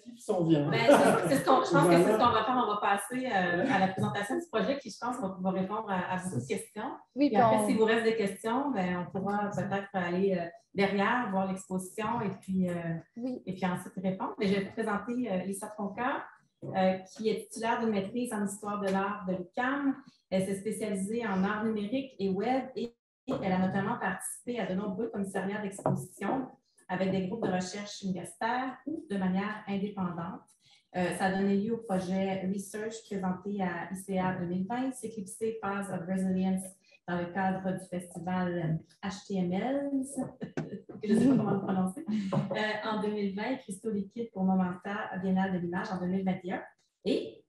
qui s'en vient. Ben, je pense que c'est ce qu'on va faire. On va passer à la présentation du projet qui, je pense, va pouvoir répondre à beaucoup de questions. Oui, et après, s'il vous reste des questions, ben, on pourra peut-être aller derrière, voir l'exposition et puis ensuite répondre. Mais je vais vous présenter Lisa Tronca, qui est titulaire d'une maîtrise en histoire de l'art de l'UQAM. Elle s'est spécialisée en art numérique et web et elle a notamment participé à de nombreux commissariats d'exposition avec des groupes de recherche universitaires ou de manière indépendante. Ça a donné lieu au projet Research présenté à ICA 2020, s'éclipser Phase of Resilience dans le cadre du festival HTML, je ne sais pas comment le prononcer, en 2020, Cristaux liquides pour Momenta, Biennale de l'image en 2021. Et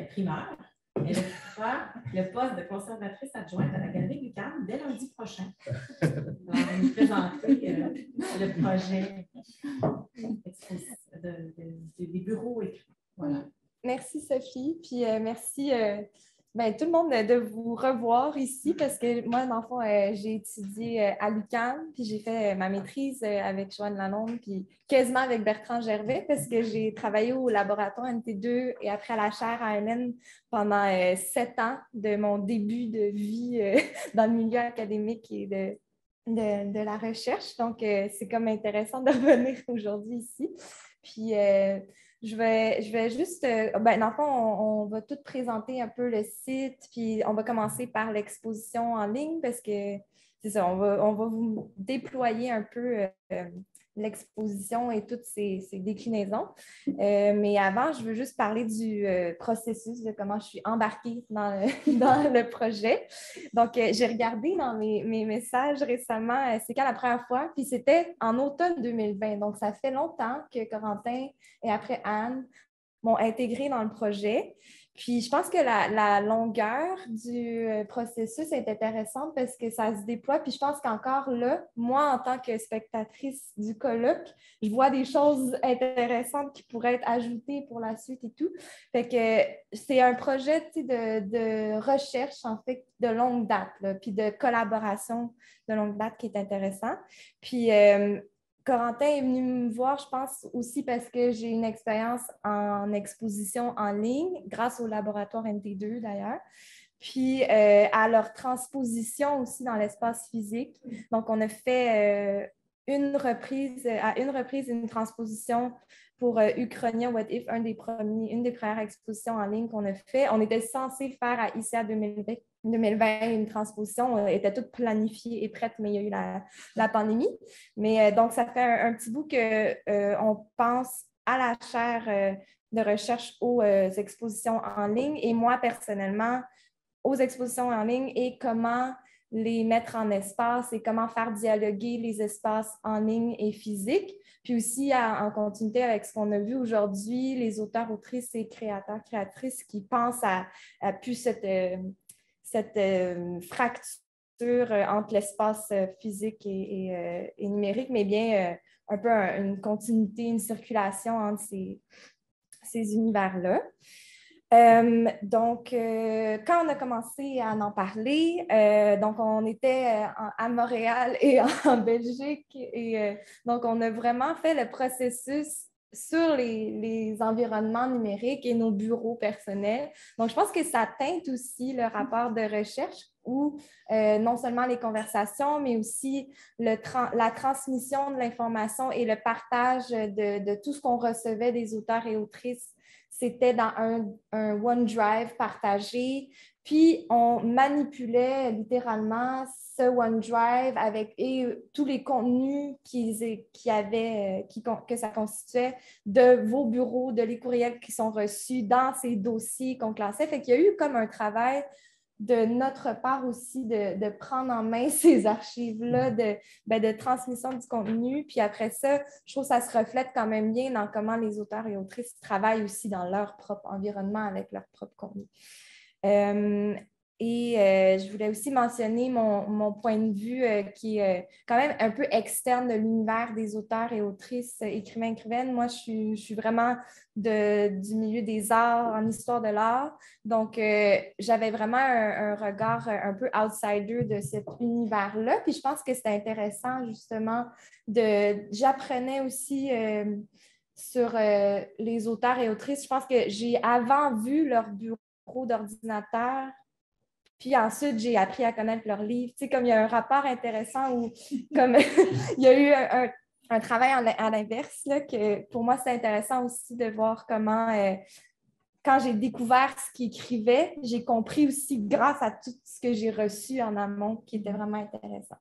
primeur, elle occupera le poste de conservatrice adjointe à la Galerie du Carme dès lundi prochain. Alors, on va nous présenter le projet des bureaux écrits. Voilà. Merci, Sophie. Puis merci tout le monde de vous revoir ici parce que moi, dans le fond, j'ai étudié à l'UQAM, puis j'ai fait ma maîtrise avec Joanne Lalonde, puis quasiment avec Bertrand Gervais parce que j'ai travaillé au laboratoire NT2 et après à la chaire ANN pendant 7 ans de mon début de vie dans le milieu académique et de la recherche. Donc, c'est comme intéressant de revenir aujourd'hui ici. Puis, je vais juste, dans le fond, on va tout présenter un peu le site, puis on va commencer par l'exposition en ligne parce que c'est ça, on va vous déployer un peu l'exposition et toutes ses déclinaisons. Mais avant, je veux juste parler du processus, de comment je suis embarquée dans le projet. Donc, j'ai regardé dans mes messages récemment, c'est quand la première fois, puis c'était en automne 2020. Donc, ça fait longtemps que Corentin et après Anne m'ont intégré dans le projet. Puis, je pense que la longueur du processus est intéressante parce que ça se déploie. Puis, je pense qu'encore là, moi, en tant que spectatrice du colloque, je vois des choses intéressantes qui pourraient être ajoutées pour la suite et tout. Fait que c'est un projet de recherche, en fait, de longue date, là, puis de collaboration de longue date qui est intéressant. Puis, Corentin est venu me voir, je pense, aussi parce que j'ai une expérience en exposition en ligne, grâce au laboratoire NT2 d'ailleurs, puis à leur transposition aussi dans l'espace physique. Donc, on a fait à une reprise une transposition pour Uchronia What If, une des premières expositions en ligne qu'on a fait. On était censé faire à ICA 2020 une transposition, était toute planifiée et prête, mais il y a eu la pandémie. Mais donc, ça fait un petit bout qu'on pense à la chaire de recherche aux expositions en ligne et moi, personnellement, aux expositions en ligne et comment les mettre en espace et comment faire dialoguer les espaces en ligne et physiques. Puis aussi, en continuité avec ce qu'on a vu aujourd'hui, les auteurs, autrices et créateurs, créatrices qui pensent à plus cette fracture entre l'espace physique et numérique, mais bien un peu une continuité, une circulation entre ces univers-là. Donc, quand on a commencé à en parler, donc on était à Montréal et en Belgique et donc on a vraiment fait le processus sur les environnements numériques et nos bureaux personnels. Donc, je pense que ça teinte aussi le rapport de recherche où non seulement les conversations, mais aussi la transmission de l'information et le partage de tout ce qu'on recevait des auteurs et autrices. C'était dans un OneDrive partagé. Puis, on manipulait littéralement ce OneDrive avec tous les contenus que ça constituait de vos bureaux, de les courriels qui sont reçus dans ces dossiers qu'on classait. Fait qu'il y a eu comme un travail de notre part aussi de prendre en main ces archives-là, de transmission du contenu. Puis après ça, je trouve que ça se reflète quand même bien dans comment les auteurs et autrices travaillent aussi dans leur propre environnement avec leur propre contenu. Je voulais aussi mentionner mon point de vue qui est quand même un peu externe de l'univers des auteurs et autrices, écrivains, écrivaines. Moi, je suis vraiment du milieu des arts, en histoire de l'art. Donc, j'avais vraiment un regard un peu outsider de cet univers-là. Puis, je pense que c'était intéressant, justement, j'apprenais aussi sur les auteurs et autrices. Je pense que j'ai avant vu leur bureau d'ordinateur, puis ensuite, j'ai appris à connaître leurs livres. Tu sais, comme il y a un rapport intéressant où comme il y a eu un travail à l'inverse, là, que pour moi, c'est intéressant aussi de voir comment, quand j'ai découvert ce qu'ils écrivaient, j'ai compris aussi grâce à tout ce que j'ai reçu en amont qui était vraiment intéressant.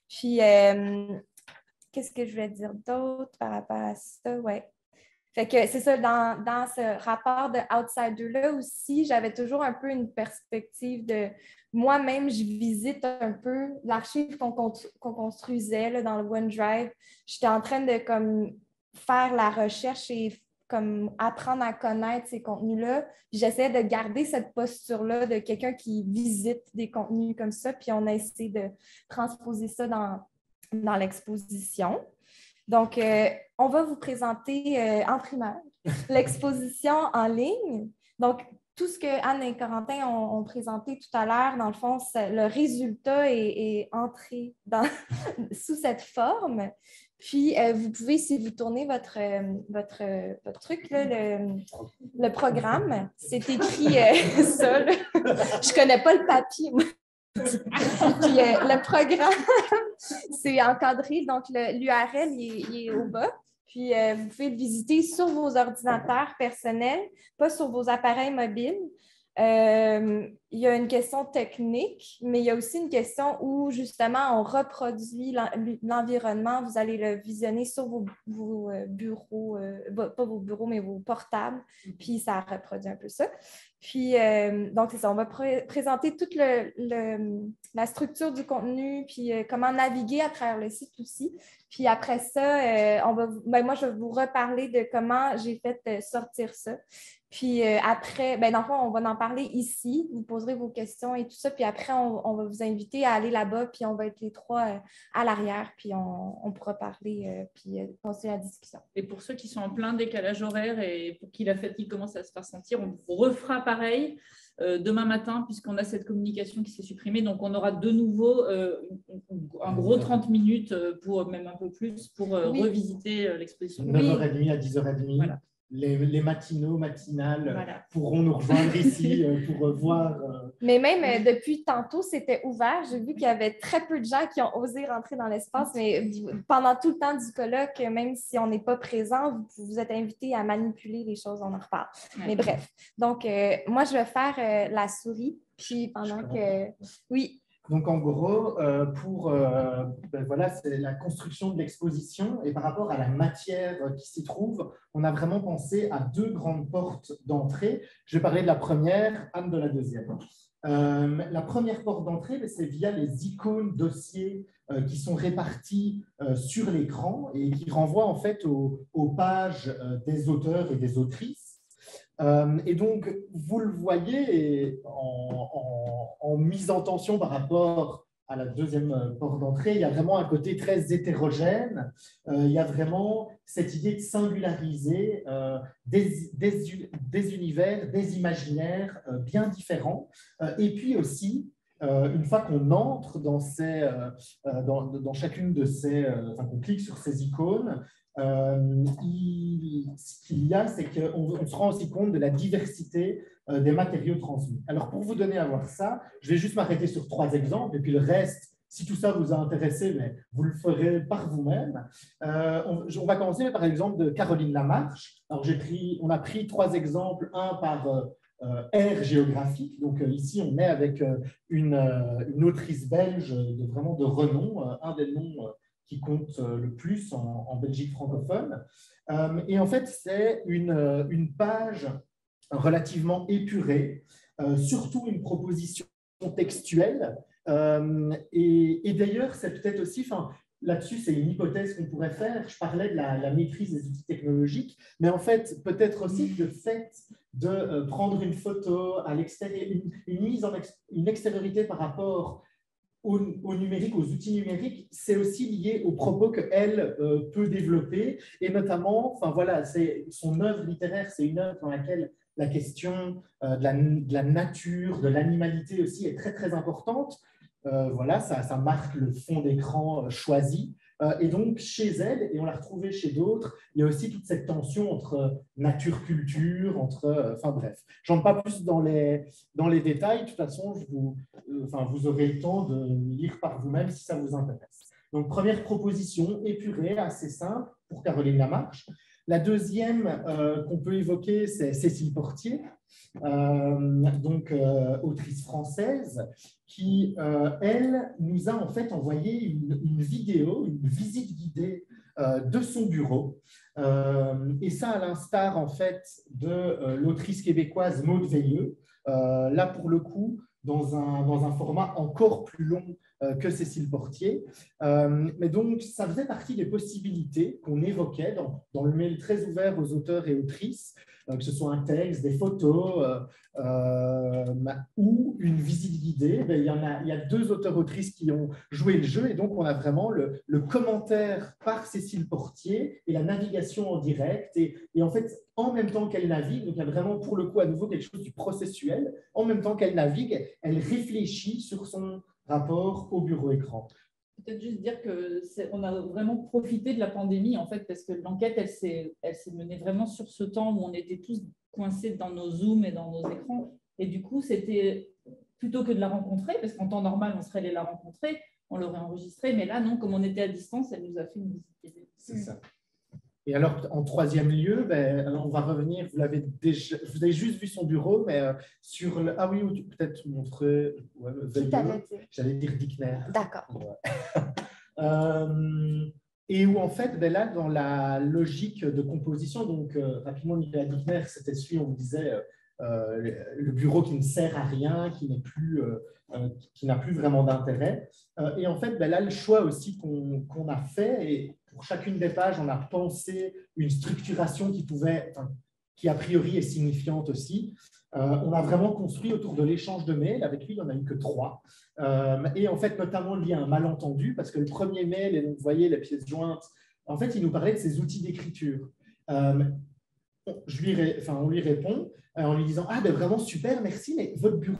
Puis, qu'est-ce que je voulais dire d'autre par rapport à ça? Ouais. Fait que c'est ça, dans ce rapport de outsider-là aussi, j'avais toujours un peu une perspective de moi-même, je visite un peu l'archive qu'on construisait là, dans le OneDrive. J'étais en train de comme, faire la recherche et comme apprendre à connaître ces contenus-là. J'essayais de garder cette posture-là de quelqu'un qui visite des contenus comme ça, puis on a essayé de transposer ça dans l'exposition. Donc, on va vous présenter en primaire l'exposition en ligne. Donc, tout ce que Anne et Corentin ont présenté tout à l'heure, dans le fond, le résultat est entré sous cette forme. Puis, vous pouvez, si vous tournez votre truc, là, le programme, c'est écrit ça. Là. Je ne connais pas le papier, moi. Puis, le programme, c'est encadré, donc l'URL il est au bas. Puis, vous pouvez le visiter sur vos ordinateurs personnels, pas sur vos appareils mobiles. Il y a une question technique, mais il y a aussi une question où, justement, on reproduit l'environnement. Vous allez le visionner sur vos bureaux, pas vos bureaux, mais vos portables, puis ça reproduit un peu ça. Puis, donc, c'est ça, on va présenter toute la structure du contenu, puis comment naviguer à travers le site aussi. Puis après ça, moi, je vais vous reparler de comment j'ai fait sortir ça. Puis après, dans le fond, on va en parler ici. Vous poserez vos questions et tout ça. Puis après, on va vous inviter à aller là-bas. Puis on va être les trois à l'arrière. Puis on pourra parler puis continuer la discussion. Et pour ceux qui sont en plein décalage horaire et pour qui la fatigue commence à se faire sentir, on refera pareil demain matin puisqu'on a cette communication qui s'est supprimée. Donc, on aura de nouveau un gros 30 minutes, même un peu plus, pour revisiter l'exposition. 9h30 à 10h30. Voilà. Les matinales pourront nous rejoindre ici pour voir. Mais même depuis tantôt, c'était ouvert. J'ai vu qu'il y avait très peu de gens qui ont osé rentrer dans l'espace, mais pendant tout le temps du colloque, même si on n'est pas présent, vous êtes invités à manipuler les choses, on en reparle. Ouais. Mais bref, donc moi, je vais faire la souris, puis pendant que… Oui. Donc, en gros, voilà, c'est la construction de l'exposition et par rapport à la matière qui s'y trouve, on a vraiment pensé à deux grandes portes d'entrée. Je vais parler de la première, Anne de la deuxième. La première porte d'entrée, c'est via les icônes dossiers qui sont réparties sur l'écran et qui renvoient en fait aux pages des auteurs et des autrices. Et donc, vous le voyez en mise en tension par rapport à la deuxième porte d'entrée, il y a vraiment un côté très hétérogène. Il y a vraiment cette idée de singulariser des univers, des imaginaires bien différents. Et puis aussi, une fois qu'on entre dans chacune de ces, qu'on clique sur ces icônes, ce qu'il y a, c'est qu'on se rend aussi compte de la diversité des matériaux transmis. Alors, pour vous donner à voir ça, je vais juste m'arrêter sur 3 exemples, et puis le reste, si tout ça vous a intéressé, mais vous le ferez par vous-même. On va commencer par l'exemple de Caroline Lamarche. Alors, on a pris 3 exemples, un par ère géographique. Donc, ici, on est avec une autrice belge vraiment de renom, un des noms qui compte le plus en Belgique francophone. Et en fait, c'est une page relativement épurée, surtout une proposition textuelle. Et d'ailleurs, c'est peut-être aussi, là-dessus, c'est une hypothèse qu'on pourrait faire. Je parlais de la maîtrise des outils technologiques, mais en fait, peut-être aussi que le fait de prendre une photo à l'extérieur, une extériorité par rapport au numérique, aux outils numériques, c'est aussi lié aux propos qu'elle peut développer, et notamment, voilà, son œuvre littéraire, c'est une œuvre dans laquelle la question de la nature, de l'animalité aussi est très, très importante. Voilà, ça marque le fond d'écran choisi. Et donc, chez elle, et on l'a retrouvée chez d'autres, il y a aussi toute cette tension entre nature-culture, enfin bref. Je n'entre pas plus dans les détails. De toute façon, vous aurez le temps de lire par vous-même si ça vous intéresse. Donc, première proposition, épurée, assez simple pour Caroline Lamarche. La deuxième qu'on peut évoquer, c'est Cécile Portier, autrice française, qui, elle, nous a en fait envoyé une vidéo, une visite guidée de son bureau. Et ça, à l'instar en fait de l'autrice québécoise Maude Veilleux, là pour le coup, dans un format encore plus long que Cécile Portier. Mais donc, ça faisait partie des possibilités qu'on évoquait dans le mail très ouvert aux auteurs et autrices, que ce soit un texte, des photos ou une visite guidée. Il y a 2 auteurs-autrices qui ont joué le jeu, et donc on a vraiment le commentaire par Cécile Portier et la navigation en direct. Et en fait, en même temps qu'elle navigue, donc il y a vraiment pour le coup à nouveau quelque chose du processuel, en même temps qu'elle navigue, elle réfléchit sur son rapport au bureau écran. Peut-être juste dire qu'on a vraiment profité de la pandémie, en fait, parce que l'enquête, elle s'est menée vraiment sur ce temps où on était tous coincés dans nos Zooms et dans nos écrans. Et du coup, c'était plutôt que de la rencontrer, parce qu'en temps normal, on serait allé la rencontrer, on l'aurait enregistrée, mais là, non, comme on était à distance, elle nous a fait une visite. C'est ça. Et alors, en troisième lieu, on va revenir, vous avez juste vu son bureau, mais sur ah oui, peut-être montrer, j'allais dire Dickner. D'accord. Et où en fait, là, dans la logique de composition, donc rapidement, Nicolas Dickner, c'était celui, on me disait, le bureau qui ne sert à rien, qui n'a plus vraiment d'intérêt. Et en fait, là, le choix aussi qu'on a fait, et pour chacune des pages, on a pensé une structuration qui a priori est signifiante aussi. On a vraiment construit autour de l'échange de mails. Avec lui, il n'y en a eu que 3. Et en fait, notamment lié à un malentendu, parce que le premier mail, et donc, vous voyez les pièces jointes, en fait, il nous parlait de ses outils d'écriture. On lui répond en lui disant « Ah, ben vraiment super, merci, mais votre bureau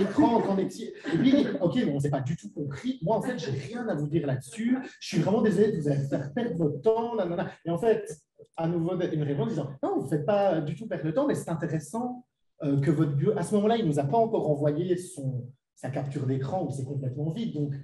écran, qu'en est-il ?» Et puis, « Ok, mais on ne s'est pas du tout compris. Moi, en fait, je n'ai rien à vous dire là-dessus. Je suis vraiment désolé de vous faire perdre votre temps. » Et en fait, à nouveau, une réponse disant « Non, vous ne faites pas du tout perdre le temps, mais c'est intéressant que votre bureau… » À ce moment-là, il ne nous a pas encore envoyé sa capture d'écran où c'est complètement vide. Donc,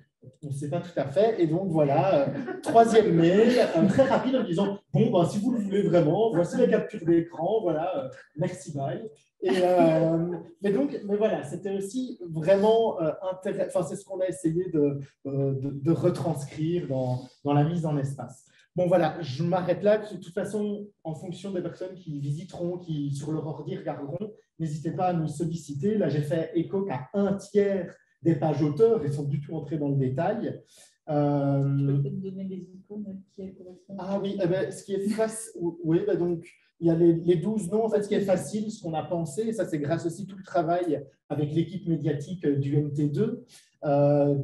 on ne sait pas tout à fait. Et donc, voilà, troisième mail, très rapide en disant « Bon, si vous le voulez vraiment, voici la capture d'écran. Voilà, merci, bye. » Mais voilà, c'était aussi vraiment intéressant. Enfin, c'est ce qu'on a essayé de retranscrire dans la mise en espace. Bon, voilà, je m'arrête là. De toute façon, en fonction des personnes qui visiteront, qui sur leur ordi regarderont, n'hésitez pas à nous solliciter. Là, j'ai fait écho qu'à 1/3 des pages auteurs et sans du tout entrer dans le détail. Tu peux peut-être donner les icônes qui correspondent. Ah oui, ce qui est facile, oui, donc il y a les 12 noms. En fait, ce qui est facile, ce qu'on a pensé, et ça c'est grâce aussi tout le travail avec l'équipe médiatique du MT2,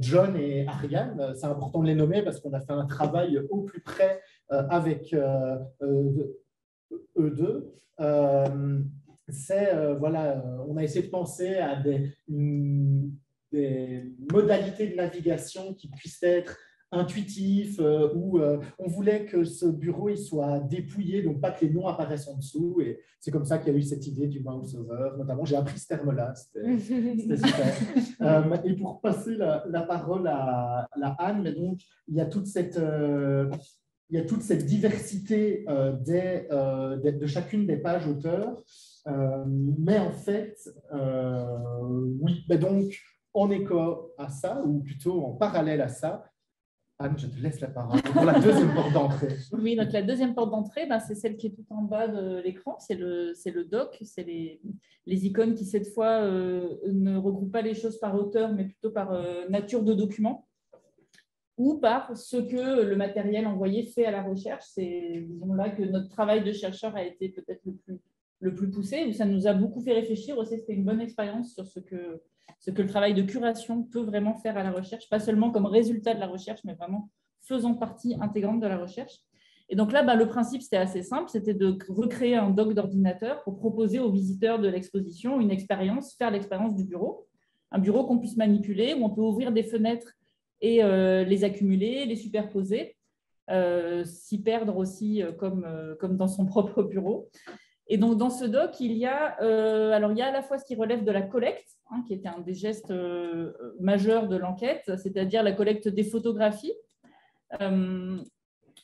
John et Ariane. C'est important de les nommer parce qu'on a fait un travail au plus près avec eux deux. Voilà, on a essayé de penser à des modalités de navigation qui puissent être intuitifs, où on voulait que ce bureau il soit dépouillé, donc pas que les noms apparaissent en dessous. Et c'est comme ça qu'il y a eu cette idée du mouse over. Notamment, j'ai appris ce terme-là, c'était super. Et pour passer la parole à Anne, mais donc, il y a toute cette diversité de chacune des pages auteurs. Mais en fait, oui, mais donc, en écho à ça, ou plutôt en parallèle à ça, Anne, je te laisse la parole pour la deuxième porte d'entrée. Oui, donc la deuxième porte d'entrée, c'est celle qui est tout en bas de l'écran, c'est le doc, c'est les icônes qui, cette fois, ne regroupent pas les choses par auteur, mais plutôt par nature de document, ou par ce que le matériel envoyé fait à la recherche. C'est, disons là, que notre travail de chercheur a été peut-être le plus poussé, où ça nous a beaucoup fait réfléchir aussi. C'était une bonne expérience sur ce que le travail de curation peut vraiment faire à la recherche, pas seulement comme résultat de la recherche, mais vraiment faisant partie intégrante de la recherche. Et donc là, le principe, c'était assez simple, c'était de recréer un doc d'ordinateur pour proposer aux visiteurs de l'exposition une expérience, faire l'expérience du bureau, un bureau qu'on puisse manipuler, où on peut ouvrir des fenêtres et les accumuler, les superposer, s'y perdre aussi comme dans son propre bureau. Et donc, dans ce doc, il y a à la fois ce qui relève de la collecte, qui était un des gestes majeurs de l'enquête, c'est-à-dire la collecte des photographies.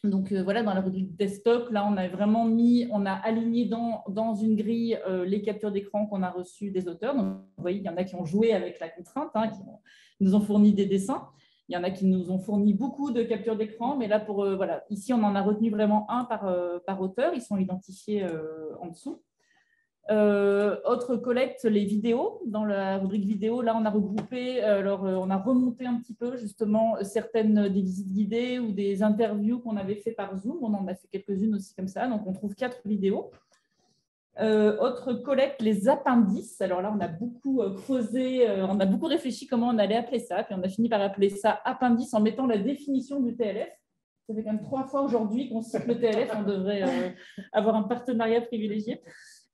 Donc, voilà, dans la rubrique desktop, là, on a aligné dans une grille les captures d'écran qu'on a reçues des auteurs. Donc, vous voyez, il y en a qui ont joué avec la contrainte, qui nous ont fourni des dessins. Il y en a qui nous ont fourni beaucoup de captures d'écran, mais là, voilà, ici, on en a retenu vraiment un par auteur. Ils sont identifiés en dessous. Autre collecte, les vidéos. Dans la rubrique vidéo, là, on a regroupé, on a remonté un petit peu, justement, certaines des visites guidées ou des interviews qu'on avait fait par Zoom. On en a fait quelques-unes aussi comme ça. Donc, on trouve 4 vidéos. Autre collecte, les appendices. Alors là, on a beaucoup creusé, on a beaucoup réfléchi comment on allait appeler ça. Puis on a fini par appeler ça appendice en mettant la définition du TLF. Ça fait quand même 3 fois aujourd'hui qu'on cite le TLF. On devrait avoir un partenariat privilégié.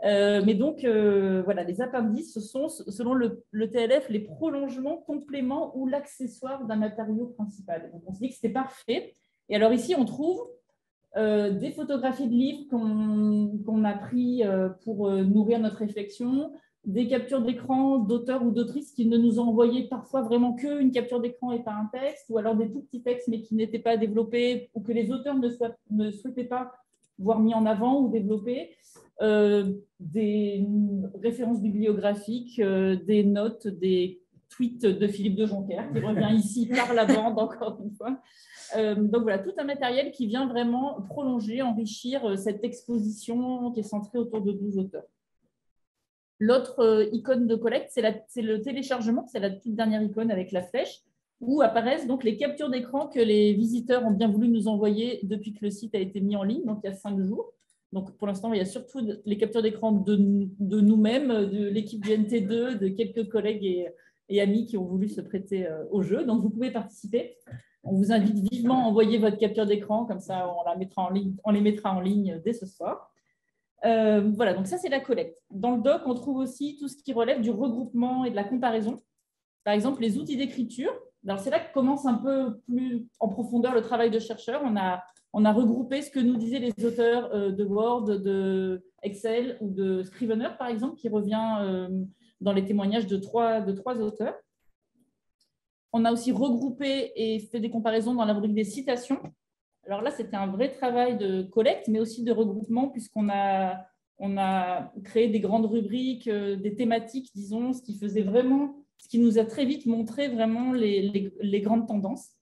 Mais donc, voilà, les appendices, ce sont, selon le TLF, les prolongements, compléments ou l'accessoire d'un matériau principal. Donc, on se dit que c'était parfait. Et alors ici, on trouve des photographies de livres qu'on a pris pour nourrir notre réflexion, des captures d'écran d'auteurs ou d'autrices qui ne nous ont envoyé parfois vraiment qu'une capture d'écran et pas un texte, ou alors des tout petits textes mais qui n'étaient pas développés ou que les auteurs ne souhaitaient pas voir mis en avant ou développés, des références bibliographiques, des notes, des tweets de Philippe de Joncker qui revient ici par la bande encore une fois. Donc voilà, tout un matériel qui vient vraiment prolonger, enrichir cette exposition qui est centrée autour de 12 auteurs. L'autre icône de collecte, c'est le téléchargement, c'est la toute dernière icône avec la flèche, où apparaissent donc les captures d'écran que les visiteurs ont bien voulu nous envoyer depuis que le site a été mis en ligne, donc il y a 5 jours. Donc pour l'instant, il y a surtout les captures d'écran de nous-mêmes, de l'équipe du NT2, de quelques collègues et amis qui ont voulu se prêter au jeu. Donc vous pouvez participer. On vous invite vivement à envoyer votre capture d'écran, comme ça on les mettra en ligne dès ce soir. Voilà, donc ça c'est la collecte. Dans le doc, on trouve aussi tout ce qui relève du regroupement et de la comparaison. Par exemple, les outils d'écriture. Alors c'est là que commence un peu plus en profondeur le travail de chercheur. On a regroupé ce que nous disaient les auteurs de Word, de Excel ou de Scrivener, par exemple, qui revient dans les témoignages de trois auteurs. On a aussi regroupé et fait des comparaisons dans la rubrique des citations. Alors là, c'était un vrai travail de collecte, mais aussi de regroupement, puisqu'on a créé des grandes rubriques, des thématiques, disons, ce qui nous a très vite montré vraiment les grandes tendances.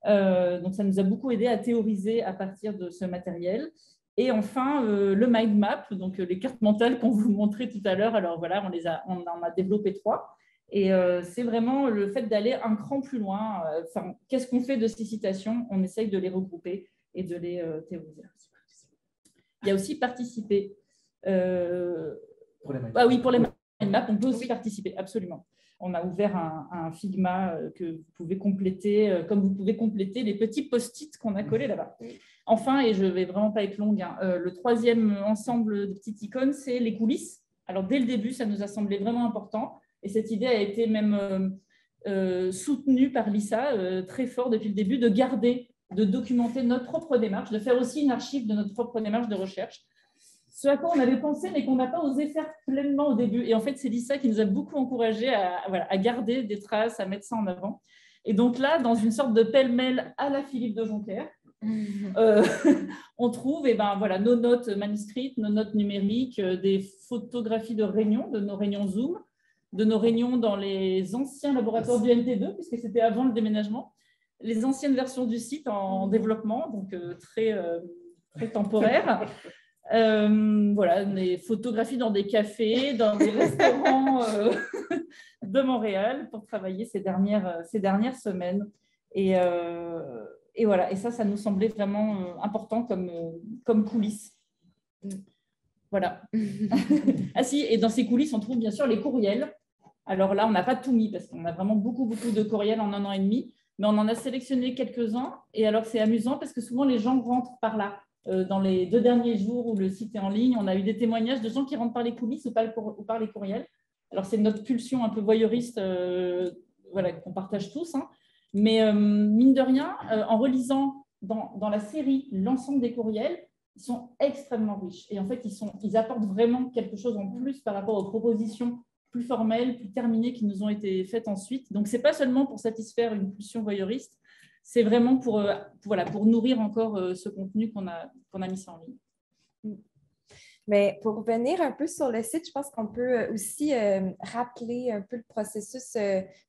Donc, ça nous a beaucoup aidé à théoriser à partir de ce matériel. Et enfin, le mind map, donc les cartes mentales qu'on vous montrait tout à l'heure. Alors voilà, on en a développé 3. Et c'est vraiment le fait d'aller un cran plus loin. Qu'est-ce qu'on fait de ces citations? On essaye de les regrouper et de les théoriser. Il y a aussi participer. Pour les pour les mind maps, on peut aussi participer, absolument. On a ouvert un Figma que vous pouvez compléter, comme vous pouvez compléter les petits post-it qu'on a collés là-bas. Enfin, et je ne vais vraiment pas être longue, le troisième ensemble de petites icônes, c'est les coulisses. Alors, dès le début, ça nous a semblé vraiment important. Et cette idée a été même soutenue par Lisa très fort depuis le début, de documenter notre propre démarche, de faire aussi une archive de notre propre démarche de recherche. Ce à quoi on avait pensé, mais qu'on n'a pas osé faire pleinement au début. Et en fait, c'est Lisa qui nous a beaucoup encouragés à garder des traces, à mettre ça en avant. Et donc là, dans une sorte de pêle-mêle à la Philippe de Joncker, on trouve nos notes manuscrites, nos notes numériques, des photographies de réunions, de nos réunions Zoom, de nos réunions dans les anciens laboratoires du NT2, puisque c'était avant le déménagement, les anciennes versions du site en développement, donc très temporaire. Voilà, des photographies dans des cafés, dans des restaurants de Montréal pour travailler ces dernières semaines. Et voilà, et ça nous semblait vraiment important comme coulisses. Voilà. Ah si, et dans ces coulisses, on trouve bien sûr les courriels. Alors là, on n'a pas tout mis parce qu'on a vraiment beaucoup de courriels en 1 an et demi, mais on en a sélectionné quelques-uns. Et alors, c'est amusant parce que souvent, les gens rentrent par là. Dans les 2 derniers jours où le site est en ligne, on a eu des témoignages de gens qui rentrent par les coulisses ou par les courriels. Alors, c'est notre pulsion un peu voyeuriste qu'on partage tous. Mais mine de rien, en relisant dans la série, l'ensemble des courriels, ils sont extrêmement riches. Et en fait, ils apportent vraiment quelque chose en plus par rapport aux propositions plus formelles, plus terminées qui nous ont été faites ensuite. Donc, ce n'est pas seulement pour satisfaire une pulsion voyeuriste, c'est vraiment pour nourrir encore ce contenu qu'on a mis en ligne. Mais pour revenir un peu sur le site, je pense qu'on peut aussi rappeler un peu le processus,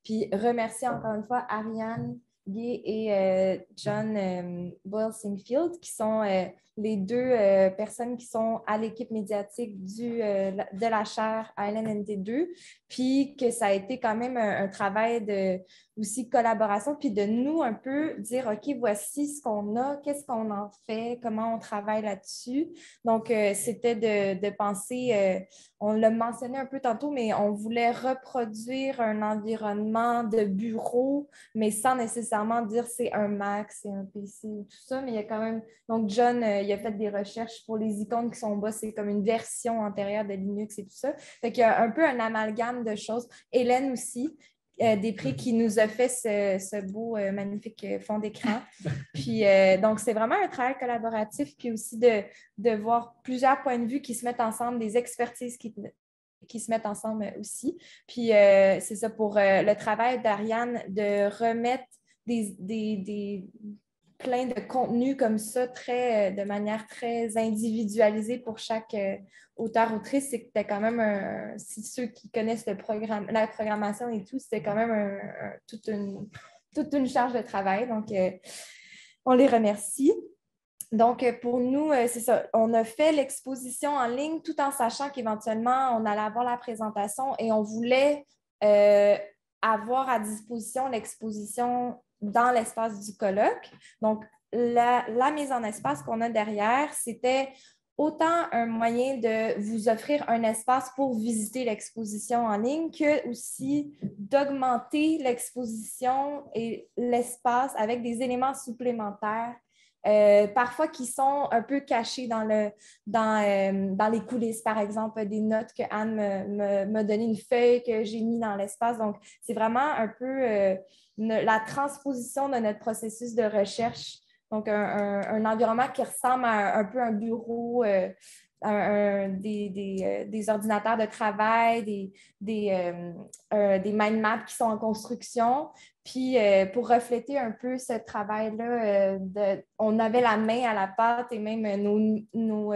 puis remercier encore une fois Ariane Gay et John Boyle-Singfield, qui sont les deux personnes qui sont à l'équipe médiatique de la chaire à LNNT2, puis que ça a été quand même un travail de aussi collaboration, puis de nous un peu dire, OK, voici ce qu'on a, qu'est-ce qu'on en fait, comment on travaille là-dessus. Donc, c'était de penser, on l'a mentionné un peu tantôt, mais on voulait reproduire un environnement de bureau, mais sans nécessairement dire c'est un Mac, c'est un PC ou tout ça, mais il y a quand même... Donc, John, il a fait des recherches pour les icônes qui sont bas, c'est comme une version antérieure de Linux et tout ça. Fait qu'il y a un peu un amalgame de choses. Hélène aussi, des prix qui nous a fait ce beau, magnifique fond d'écran. Puis, donc, c'est vraiment un travail collaboratif, puis aussi de voir plusieurs points de vue qui se mettent ensemble, des expertises qui se mettent ensemble aussi. Puis, c'est ça pour le travail d'Ariane de remettre plein de contenus comme ça, de manière très individualisée pour chaque auteur-autrice. C'est que c'était quand même, si ceux qui connaissent la programmation et tout, c'était quand même toute une charge de travail. Donc, on les remercie. Donc, pour nous, c'est ça. On a fait l'exposition en ligne tout en sachant qu'éventuellement, on allait avoir la présentation et on voulait avoir à disposition l'exposition dans l'espace du colloque. Donc, la mise en espace qu'on a derrière, c'était autant un moyen de vous offrir un espace pour visiter l'exposition en ligne que aussi d'augmenter l'exposition et l'espace avec des éléments supplémentaires. Parfois qui sont un peu cachés dans les coulisses, par exemple, des notes que Anne m'a donné, une feuille que j'ai mis dans l'espace. Donc, c'est vraiment un peu la transposition de notre processus de recherche. Donc, un environnement qui ressemble à un peu un bureau, des ordinateurs de travail, des mind maps qui sont en construction. Puis, pour refléter un peu ce travail-là, on avait la main à la pâte et même nos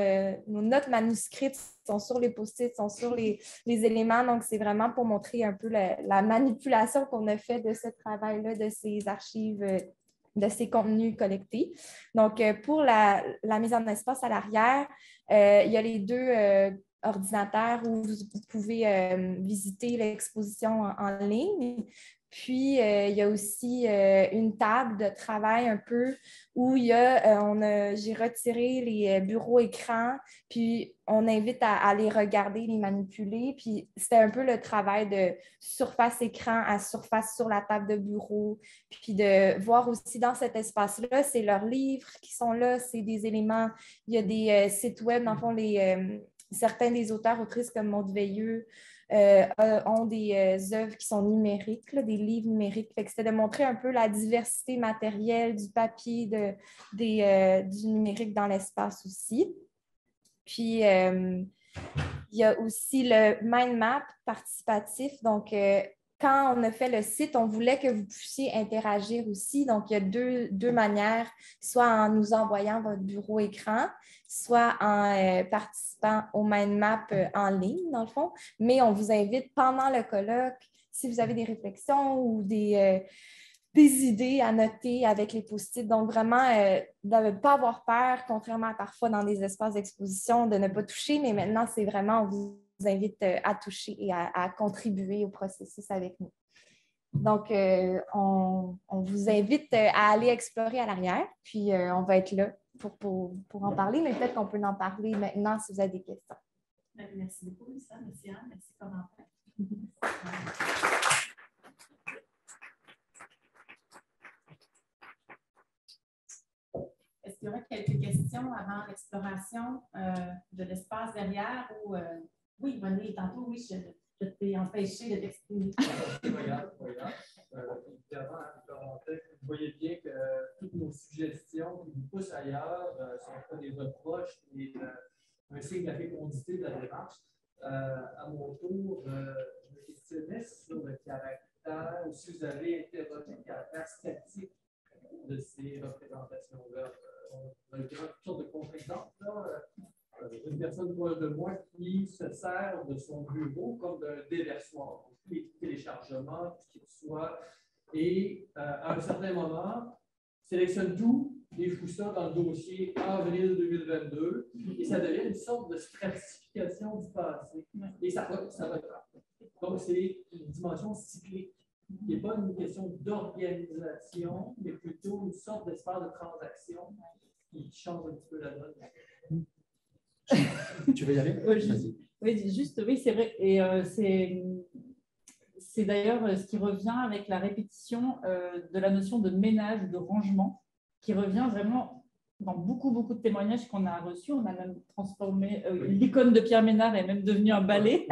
notes manuscrites sont sur les post-it, sont sur les éléments. Donc, c'est vraiment pour montrer un peu la manipulation qu'on a fait de ce travail-là, de ces archives, de ces contenus collectés. Donc, pour la mise en espace à l'arrière, il y a les deux ordinateurs où vous pouvez visiter l'exposition en ligne. Puis, il y a aussi une table de travail un peu où j'ai retiré les bureaux écrans, puis on invite à les regarder, les manipuler. Puis, c'était un peu le travail de surface écran à surface sur la table de bureau. Puis, de voir aussi dans cet espace-là, c'est leurs livres qui sont là, c'est des éléments. Il y a des sites web, dans le fond, certains des auteurs, autrices comme Maud Veilleux, ont des œuvres qui sont numériques, là, des livres numériques. Fait que c'était de montrer un peu la diversité matérielle du papier, du numérique dans l'espace aussi. Puis, il y a aussi le mind map participatif. Donc, quand on a fait le site, on voulait que vous puissiez interagir aussi. Donc, il y a deux manières, soit en nous envoyant votre bureau écran, soit en participant au mind map en ligne, dans le fond. Mais on vous invite pendant le colloque, si vous avez des réflexions ou des idées à noter avec les post-it. Donc, vraiment, de ne pas avoir peur, contrairement à parfois dans des espaces d'exposition, de ne pas toucher. Mais maintenant, c'est vraiment, on vous invite à toucher et à contribuer au processus avec nous. Donc, on vous invite à aller explorer à l'arrière, puis on va être là pour en parler, mais peut-être qu'on peut en parler maintenant si vous avez des questions. Merci beaucoup, Lisa. Merci Anne. Merci Corentin. Est-ce qu'il y aura quelques questions avant l'exploration de l'espace derrière? Oui, Bonnie, tantôt, oui, je t'ai empêché de t'exprimer. avant, vous voyez bien que toutes nos suggestions qui nous poussent ailleurs sont pas des reproches, mais un signe de la fécondité de la démarche. À mon tour, je me questionnais sur le caractère, ou si vous avez interrogé le caractère statique de ces représentations-là. On a eu toutes sortes de contre-exemples. Une personne proche de moi qui se sert de son bureau comme d'un déversoir. Les téléchargements, tout ce qu'il reçoit. Et à un certain moment, sélectionne tout et fout ça dans le dossier avril 2022. Et ça devient une sorte de stratification du passé. Et ça repart. Donc, c'est une dimension cyclique. Il n'est pas une question d'organisation, mais plutôt une sorte d'espace de transaction qui change un petit peu la donne. Tu veux y aller? Oui, juste, oui, c'est vrai. Et c'est d'ailleurs ce qui revient avec la répétition de la notion de ménage, de rangement, qui revient vraiment dans beaucoup de témoignages qu'on a reçus. On a même transformé l'icône de Pierre Ménard est même devenue un balai.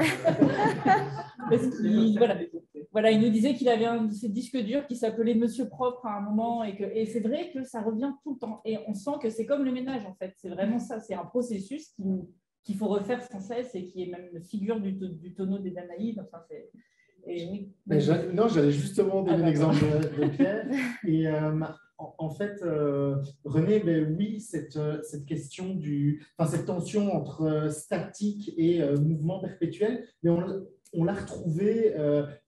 Voilà, il nous disait qu'il avait un de ces disques durs qui s'appelait Monsieur Propre à un moment, et c'est vrai que ça revient tout le temps. Et on sent que c'est comme le ménage, en fait. C'est vraiment ça, c'est un processus qu'il faut refaire sans cesse et qui est même une figure du tonneau des Danaïdes. Enfin, non, j'allais justement donner l'exemple de Pierre. Et en fait, René, oui, cette question cette tension entre statique et mouvement perpétuel, mais on l'a retrouvé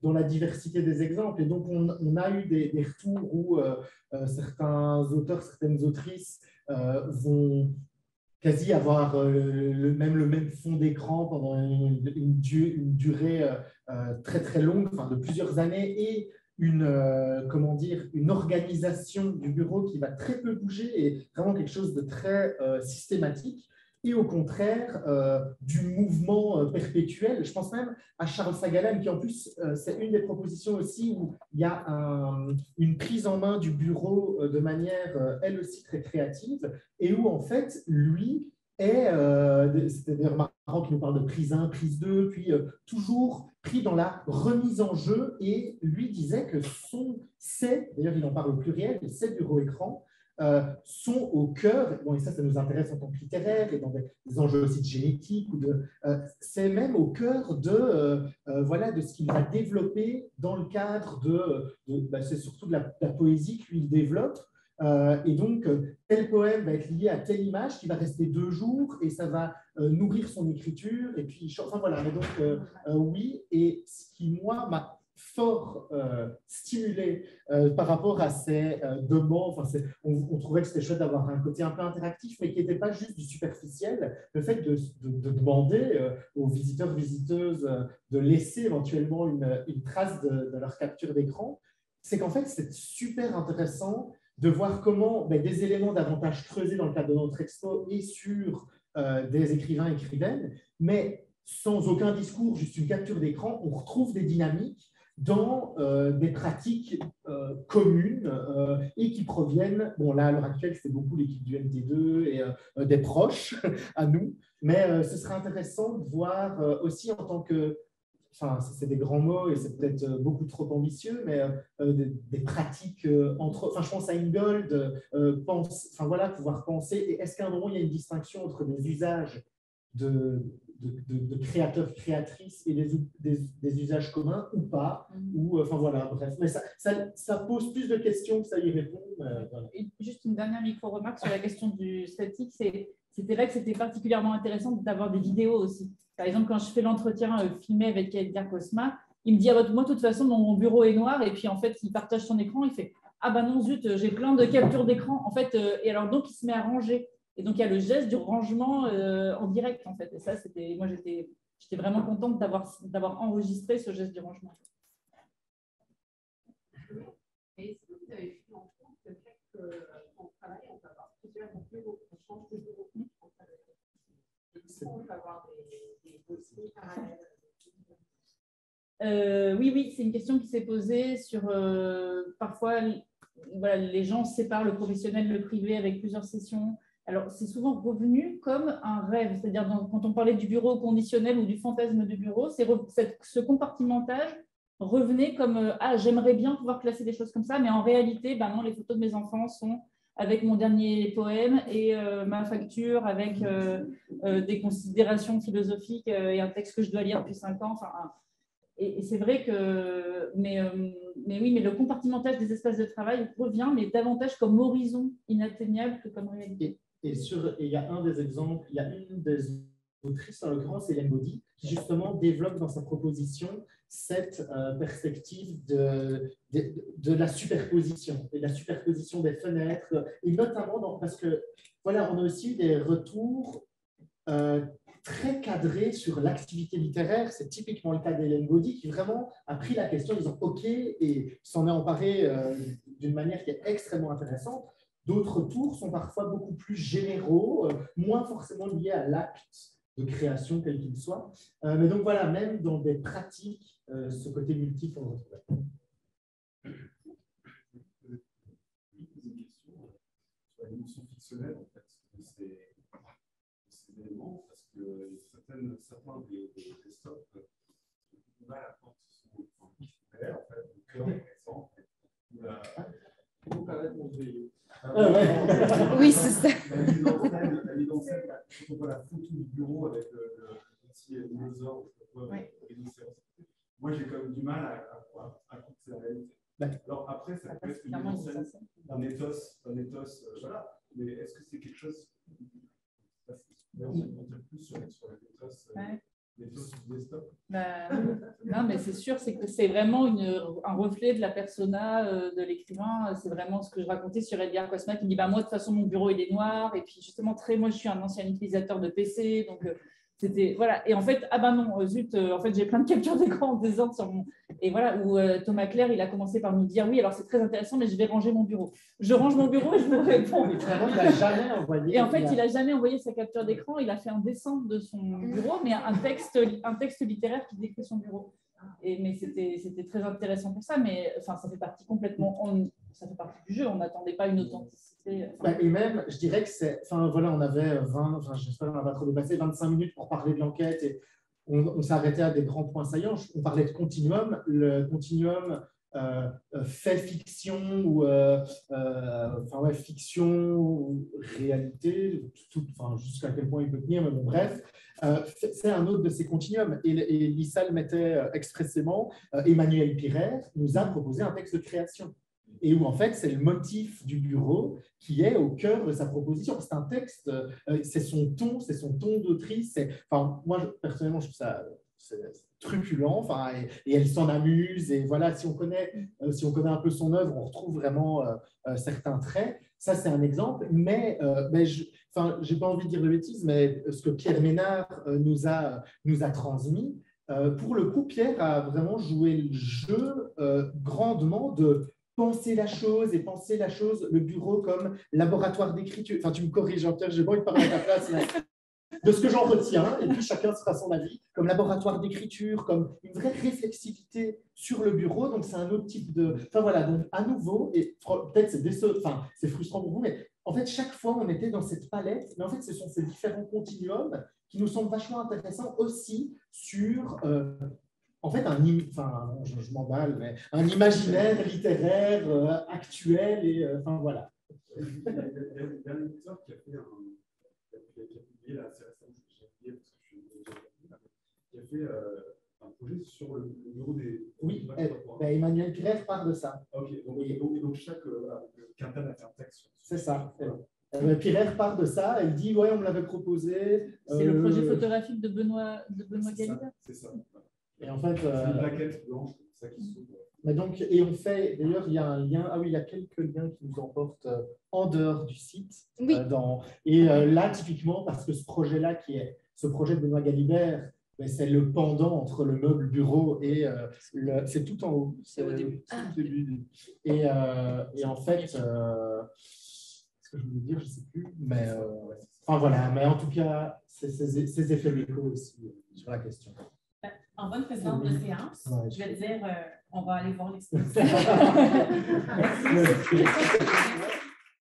dans la diversité des exemples. Et donc, on a eu des retours où certains auteurs, certaines autrices vont quasi avoir le même fond d'écran pendant une durée très longue, de plusieurs années, et une organisation du bureau qui va très peu bouger et vraiment quelque chose de très systématique. Et au contraire, du mouvement perpétuel. Je pense même à Charles Sagalem, qui en plus, c'est une des propositions aussi où il y a une prise en main du bureau de manière, elle aussi, très créative, et où, en fait, lui c'est d'ailleurs marrant qu'il nous parle de prise 1, prise 2, puis toujours pris dans la remise en jeu, et lui disait que d'ailleurs il en parle au pluriel, ces bureaux-écrans, sont au cœur, bon, et ça nous intéresse en tant que littéraire et dans des enjeux aussi de génétique, c'est même au cœur de ce qu'il va développer dans le cadre c'est surtout de la poésie que lui développe. Et donc, tel poème va être lié à telle image qui va rester 2 jours et ça va nourrir son écriture. Et puis, voilà. Mais donc, oui, et ce qui, moi, m'a fort stimulé par rapport à ces demandes. On trouvait que c'était chouette d'avoir un côté un peu interactif, mais qui n'était pas juste du superficiel. Le fait de demander aux visiteurs, visiteuses de laisser éventuellement une trace de leur capture d'écran, c'est qu'en fait, c'est super intéressant de voir comment des éléments davantage creusés dans le cadre de notre expo et sur des écrivains-écrivaines, mais sans aucun discours, juste une capture d'écran, on retrouve des dynamiques dans des pratiques communes et qui proviennent, bon là à l'heure actuelle c'est beaucoup l'équipe du MT2 et des proches à nous, mais ce serait intéressant de voir aussi en tant que, c'est des grands mots et c'est peut-être beaucoup trop ambitieux, mais des pratiques entre, je pense à Ingold, pouvoir penser, et est-ce qu'à un moment il y a une distinction entre des usages de créateurs, créatrices et des usages communs ou pas, bref. Mais ça pose plus de questions que ça y répond. Voilà. Et juste une dernière micro-remarque sur la question du statique, c'était là que c'était particulièrement intéressant d'avoir des vidéos aussi. Par exemple, quand je fais l'entretien filmé avec Edgar Cosma, il me dit moi, de toute façon, mon bureau est noir, et puis en fait, il partage son écran, il fait ah ben non, zut, j'ai plein de captures d'écran. En fait, et alors donc, il se met à ranger. Et donc, il y a le geste du rangement en direct, en fait. Et ça, moi, j'étais vraiment contente d'avoir enregistré ce geste du rangement. Et si vous avez vu en compte le fait qu'on travaille, on peut avoir plusieurs bureaux, on change de bureau. On peut avoir des dossiers parallèles. Oui, c'est une question qui s'est posée sur parfois, les gens séparent le professionnel, le privé avec plusieurs sessions. Alors, c'est souvent revenu comme un rêve, c'est-à-dire quand on parlait du bureau conditionnel ou du fantasme de bureau, ce compartimentage, revenez comme ah, j'aimerais bien pouvoir classer des choses comme ça, mais en réalité, ben non, les photos de mes enfants sont avec mon dernier poème et ma facture avec des considérations philosophiques et un texte que je dois lire depuis 5 ans. Enfin, et c'est vrai que, mais oui, mais le compartimentage des espaces de travail revient, mais davantage comme horizon inatteignable que comme réalité. Et il y a un des exemples, il y a une des autrices, en l'occurrence Hélène Baudy, qui justement développe dans sa proposition cette perspective de la superposition, et de la superposition des fenêtres, et notamment parce que, voilà, on a aussi eu des retours très cadrés sur l'activité littéraire. C'est typiquement le cas d'Hélène Baudy, qui vraiment a pris la question en disant OK, et s'en est emparé d'une manière qui est extrêmement intéressante. D'autres retours sont parfois beaucoup plus généraux, moins forcément liés à l'acte de création, quel qu'il soit. Mais donc voilà, même dans des pratiques, ce côté multiple, on retrouve. Une question sur la dimension fictionnelle, en fait, de ces éléments, parce que certains des stocks ont mal à prendre son fictionnel, en fait, le cœur est récent. Il faut paraître mon veilleux. Oui, c'est ça. La mise en scène, quand on voit la photo du bureau avec le petit dinosaure, moi j'ai quand même du mal à croire que c'est la réalité. Alors après, ça peut être une mise en scène d'un ethos, voilà. Mais est-ce que c'est quelque chose on peut plus sur l'ethos non, mais c'est sûr, c'est que c'est vraiment un reflet de la persona de l'écrivain. C'est vraiment ce que je racontais sur Edgar Cosma qui me dit moi, de toute façon, mon bureau il est noir. Et puis justement, moi, je suis un ancien utilisateur de PC. Donc, c'était. Voilà. Et en fait, non, zut, en fait, j'ai plein de captures d'écran en désordre sur mon. Et voilà, où Thomas Clair, il a commencé par nous dire oui, alors c'est très intéressant, mais je vais ranger mon bureau. Je range mon bureau et je vous réponds. Et vraiment, il n'a jamais envoyé. Et en fait, il n'a jamais envoyé sa capture d'écran. Il a fait un dessin de son bureau, mais un texte littéraire qui décrit son bureau. Mais c'était très intéressant pour ça. Mais enfin, ça fait partie complètement. Ça fait partie du jeu. On n'attendait pas une authenticité. Et même, je dirais que c'est. Enfin, voilà, on avait j'espère qu'on n'a pas trop dépassé, 25 minutes pour parler de l'enquête et on s'arrêtait à des grands points saillants. On parlait de continuum. Le continuum fait fiction ou fiction ou réalité, jusqu'à quel point il peut tenir, mais bon, bref, c'est un autre de ces continuums. Et Lisa le mettait expressément, Emmanuel Pirer nous a proposé un texte de création. Et où en fait c'est le motif du bureau qui est au cœur de sa proposition. C'est un texte, c'est son ton d'autrice. Moi personnellement je trouve ça truculent, et elle s'en amuse. Et voilà, si on connaît un peu son œuvre, on retrouve vraiment certains traits. Ça c'est un exemple. Mais j'ai pas envie de dire de bêtises, mais ce que Pierre Ménard nous a transmis. Pour le coup, Pierre a vraiment joué le jeu grandement de penser la chose, le bureau comme laboratoire d'écriture. Enfin, tu me corriges, Jean-Pierre, j'ai pas envie de parler à ta place, mais de ce que j'en retiens, et puis chacun se fera son avis, comme laboratoire d'écriture, comme une vraie réflexivité sur le bureau. Donc, c'est un autre type de. Enfin, voilà, donc à nouveau, et peut-être c'est frustrant pour vous, mais en fait, chaque fois, on était dans cette palette, mais en fait, ce sont ces différents continuums qui nous semblent vachement intéressants aussi sur. En fait, je m'emballe, mais un imaginaire littéraire actuel et voilà. Il y a un éditeur qui a fait publié là assez récemment, j'ai oublié parce que je suis déjà qui a fait un projet sur le bureau des. Oui, Emmanuel Pirer part de ça. Ok, donc chaque Quintal a fait un texte. C'est ça. Pirer part de ça, elle dit on me l'avait proposé. C'est le projet photographique de Benoît Galibert. C'est ça. Et en fait, c'est une plaquette blanche, ça qui s'ouvre. Mais donc, et on fait, d'ailleurs, il y a un lien, il y a quelques liens qui nous emportent en dehors du site. Oui. Là, typiquement, parce que ce projet-là, ce projet de Benoît Galibert, c'est le pendant entre le meuble bureau et c'est tout en haut. C'est au début. Et en fait, ce que je voulais dire, je ne sais plus, mais voilà, mais en tout cas, c'est ces effets d'écho aussi sur la question. En bonne présidente de séance, je vais te dire, on va aller voir l'exposition. Merci.